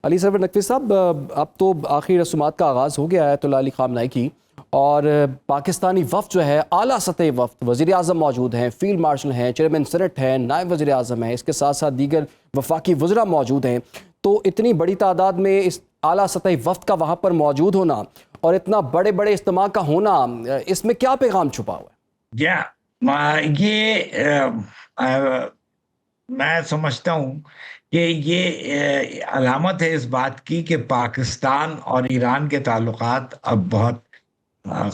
Ali server Naqvi साहब, अब तो आखिरी रसूमात का आगाज़ हो गया है अयतुल्ला अली ख़ामनेई की। और पाकिस्तानी वफ़द जो है आला सतह वफ़द, वज़ीर आज़म मौजूद हैं, फ़ील्ड मार्शल हैं, चेयरमैन सेनेट हैं, नायब वज़ीर आज़म हैं, इसके साथ साथ दीगर वफाकी वज़रा मौजूद हैं। तो इतनी बड़ी तादाद में इस आला सतह वफ़द का वहाँ पर मौजूद होना और इतना बड़े बड़े इज्तिमा का होना, इसमें क्या पैगाम छुपा हुआ है? ये मैं समझता हूँ कि ये अलामत है इस बात की कि पाकिस्तान और ईरान के ताल्लुकात अब बहुत अ,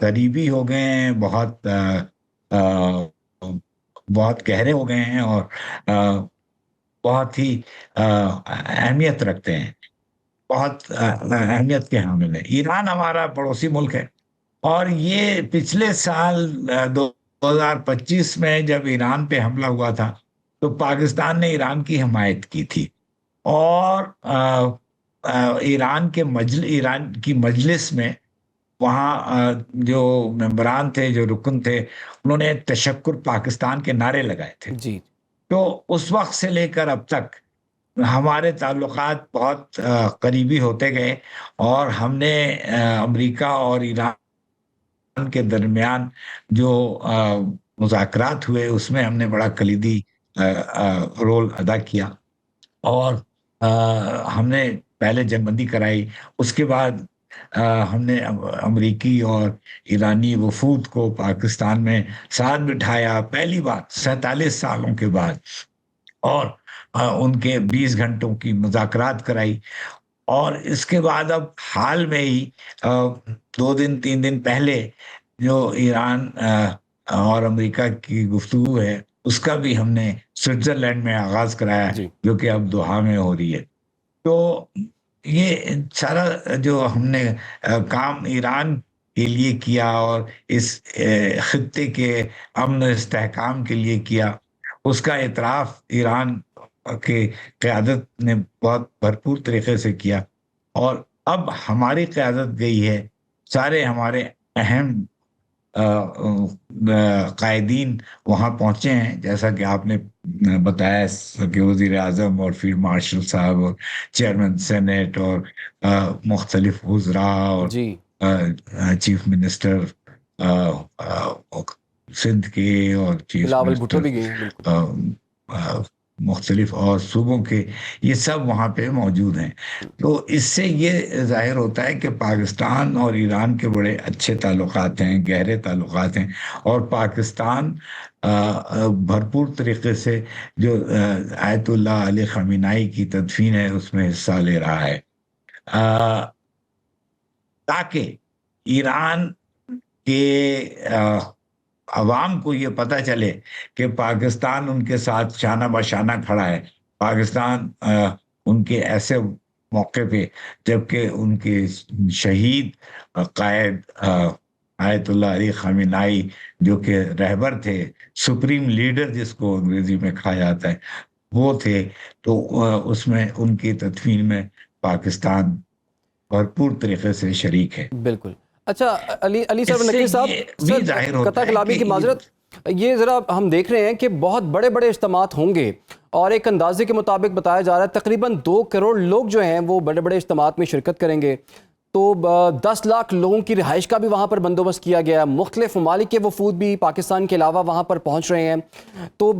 करीबी हो गए हैं, बहुत गहरे हो गए हैं और बहुत ही अहमियत रखते हैं, बहुत अहमियत के हामिल है। ईरान हमारा पड़ोसी मुल्क है और ये पिछले साल 2025 में जब ईरान पे हमला हुआ था तो पाकिस्तान ने ईरान की हिमायत की थी और ईरान की मजलिस में वहाँ जो मेंबरान थे, जो रुकन थे, उन्होंने तशक्कुर पाकिस्तान के नारे लगाए थे। जी। तो उस वक्त से लेकर अब तक हमारे ताल्लुकात बहुत करीबी होते गए और हमने अमेरिका और ईरान के दरमियान जो मुज़ाकरात हुए उसमें हमने बड़ा कलीदी रोल अदा किया और अ, हमने पहले जंगबंदी कराई। उसके बाद हमने अमरीकी और ईरानी वफूद को पाकिस्तान में साथ बिठाया पहली बार 47 सालों के बाद और उनके 20 घंटों की मुज़ाकरात कराई। और इसके बाद अब हाल में ही 2 दिन 3 दिन पहले जो ईरान और अमेरिका की गुफ्तगू है उसका भी हमने स्विट्जरलैंड में आगाज कराया है, जी। जो कि अब दोहा में हो रही है। तो ये सारा जो हमने काम ईरान के लिए किया और इस खित्ते के अमन इस्तेहकाम के लिए किया, उसका एतराफ ईरान के क़यादत ने बहुत भरपूर तरीके से किया और अब हमारी क़यादत गई है। सारे हमारे अहम कायदीन वहाँ पहुँचे हैं, जैसा कि आपने बताया कि वज़ीर आज़म और फील्ड मार्शल साहब और चेयरमैन सेनेट और मुख्तलिफ वज़रा और जी। चीफ मिनिस्टर सिंध के और चीफ बिलावल भुट्टो मिनिस्टर भी गए हैं, बिल्कुल। मुख्तलिफ और सूबों के, ये सब वहाँ पे मौजूद हैं। तो इससे ये जाहिर होता है कि पाकिस्तान और ईरान के बड़े अच्छे ताल्लुकात हैं, गहरे ताल्लुकात हैं और पाकिस्तान भरपूर तरीके से जो आयतुल्ला अली ख़ामेनी की तदफीन है उसमें हिस्सा ले रहा है, अ, ताकि ईरान के अवाम को ये पता चले कि पाकिस्तान उनके साथ शाना बशाना खड़ा है। पाकिस्तान उनके ऐसे मौके पे जबकि उनके शहीद कायद आयतुल्ला अली ख़ामेनी जो कि रहबर थे, सुप्रीम लीडर जिसको अंग्रेजी में कहा जाता है, वो थे। तो उसमें उनकी तदफीन में पाकिस्तान भरपूर तरीके से शरीक है। बिल्कुल। अच्छा, अली अली सरवर इससे नकवी साहब, ये भी सर, ज़ाहिर होता कता है कलामी कि की माज़रत, ये ज़रा हम देख रहे हैं कि बहुत बड़े बड़े इज्तिमात होंगे और एक अंदाजे के मुताबिक बताया जा रहा है तकरीबन 2 करोड़ लोग जो हैं वो बड़े बड़े इज्तिमात में शिरकत करेंगे। तो 10 लाख लोगों की रिहाइश का भी वहाँ पर बंदोबस्त किया गया है। मुख्तलिफ ममालिक के वफूद भी पाकिस्तान के अलावा वहाँ पर पहुँच रहे हैं। तो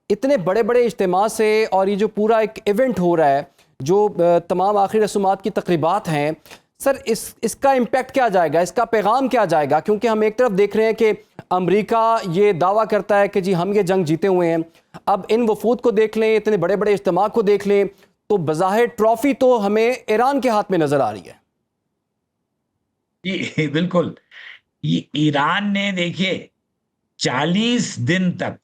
इतने बड़े बड़े इज्तिमा से और ये जो पूरा एक इवेंट हो रहा है, जो तमाम आखिरी रसूमात की तकरीबात हैं, सर, इसका इम्पैक्ट क्या जाएगा, इसका पैगाम क्या जाएगा? क्योंकि हम एक तरफ देख रहे हैं कि अमेरिका ये दावा करता है कि जी हम ये जंग जीते हुए हैं। अब इन वफूद को देख लें, इतने बड़े बड़े इज्तिमा को देख लें, तो बज़ाहिर ट्रॉफी तो हमें ईरान के हाथ में नजर आ रही है। जी बिल्कुल। ईरान ने देखिए 40 दिन तक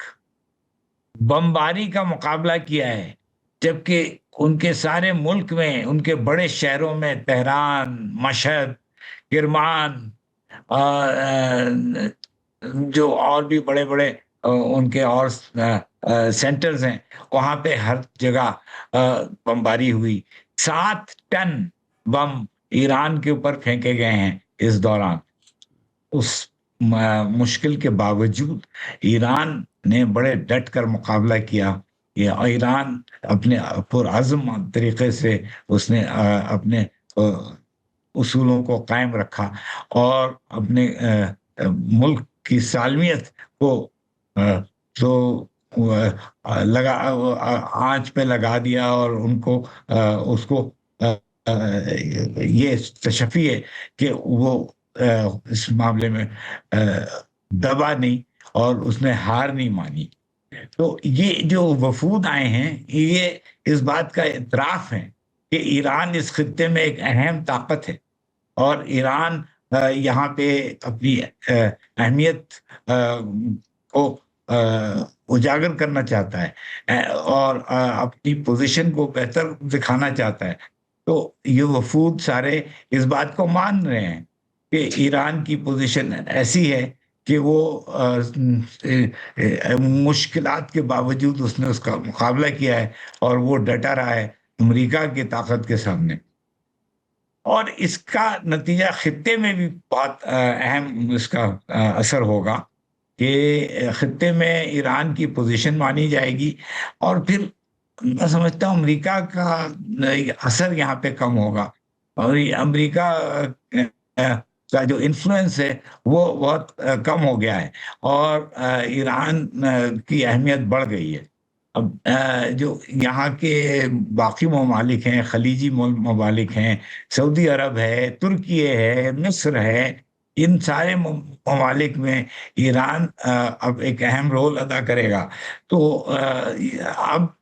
बमबारी का मुकाबला किया है, जबकि उनके सारे मुल्क में, उनके बड़े शहरों में तेहरान, मशहद, किरमान, अ, अ, जो और भी बड़े-बड़े उनके और सेंटर्स हैं, वहाँ पे हर जगह बमबारी हुई। 7 टन बम ईरान के ऊपर फेंके गए हैं इस दौरान। उस मुश्किल के बावजूद ईरान ने बड़े डट कर मुकाबला किया ईरान अपने पुरअज़्म तरीके से उसने अपने उसूलों को कायम रखा और अपने मुल्क की सालमियत को अ, जो लगा आंच पे लगा दिया और उनको उसको ये तशफ़ी है कि वो इस मामले में दबा नहीं और उसने हार नहीं मानी। तो ये जो वफूद आए हैं, ये इस बात का इतराफ़ है कि ईरान इस खित्ते में एक अहम ताकत है और ईरान यहाँ पे अपनी अहमियत को उजागर करना चाहता है और अपनी पोज़ीशन को बेहतर दिखाना चाहता है। तो ये वफूद सारे इस बात को मान रहे हैं कि ईरान की पोज़ीशन ऐसी है कि वो मुश्किलात के बावजूद उसने उसका मुकाबला किया है और वो डटा रहा है अमेरिका की ताकत के सामने। और इसका नतीजा खित्ते में भी बहुत अहम इसका असर होगा कि खित्ते में ईरान की पोजीशन मानी जाएगी और फिर मैं समझता हूँ अमेरिका का असर यहाँ पे कम होगा और ये अमेरिका का जो इन्फ्लुएंस है वो बहुत कम हो गया है और ईरान की अहमियत बढ़ गई है। अब जो यहाँ के बाकी ममालिक हैं, खलीजी ममालिक हैं, सऊदी अरब है, तुर्की है, मिस्र है, इन सारे ममालिक में ईरान अब एक अहम रोल अदा करेगा। तो अब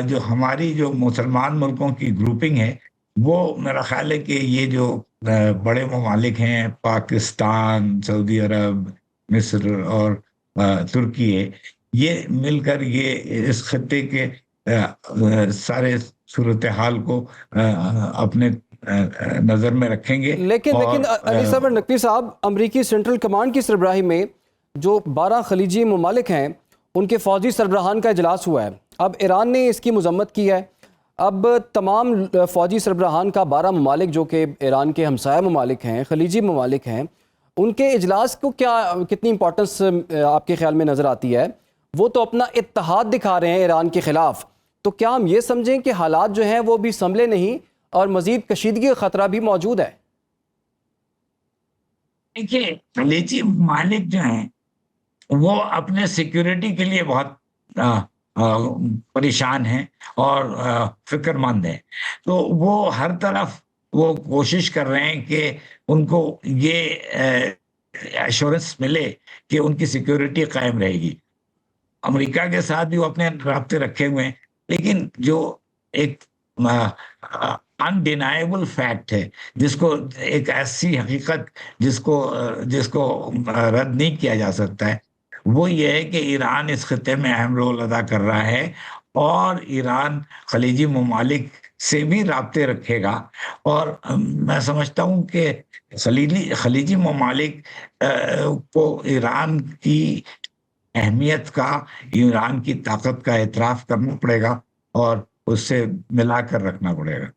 जो हमारी जो मुसलमान मुल्कों की ग्रुपिंग है, वो मेरा ख्याल है कि ये जो बड़े ममालिक हैं, पाकिस्तान, सऊदी अरब, मिस्र और तुर्की है, ये मिलकर ये इस खत्ते के सारे सूरत हाल को अपने नज़र में रखेंगे लेकिन और लेकिन अली सबर नकवी साहब, अमरीकी सेंट्रल कमांड की सरबराही में जो 12 खलीजी ममालिक हैं उनके फ़ौजी सरबराहान का इजलास हुआ है। अब ईरान ने इसकी मजम्मत की है। अब तमाम फ़ौजी सरबराहान का 12 ममालिक जो कि ईरान के हमसाया ममालिक हैं, खलीजी ममालिक हैं, उनके इजलास को कितनी इंपॉर्टेंस आपके ख्याल में नज़र आती है? वो तो अपना इत्तेहाद दिखा रहे हैं ईरान के ख़िलाफ़, तो क्या हम ये समझें कि हालात जो हैं वो भी संभले नहीं और मज़ीद कशीदगी का ख़तरा भी मौजूद है? देखिए, खलीजी मालिक जो हैं वो अपने सिक्योरिटी के लिए बहुत अ परेशान हैं और फ़िक्रमंद हैं। तो वो हर तरफ वो कोशिश कर रहे हैं कि उनको ये एश्योरेंस मिले कि उनकी सिक्योरिटी कायम रहेगी। अमेरिका के साथ भी वो अपने राब्ते रखे हुए हैं, लेकिन जो एक अनडिनाएबल फैक्ट है, जिसको एक ऐसी हकीकत जिसको रद्द नहीं किया जा सकता है, वो ये है कि ईरान इस खित्ते में अहम रोल अदा कर रहा है और ईरान खलीजी ममालिक से भी राब्ते रखेगा और मैं समझता हूँ कि खलीजी ममालिक को ईरान की अहमियत का, ईरान की ताकत का एतराफ़ करना पड़ेगा और उससे मिलाकर रखना पड़ेगा।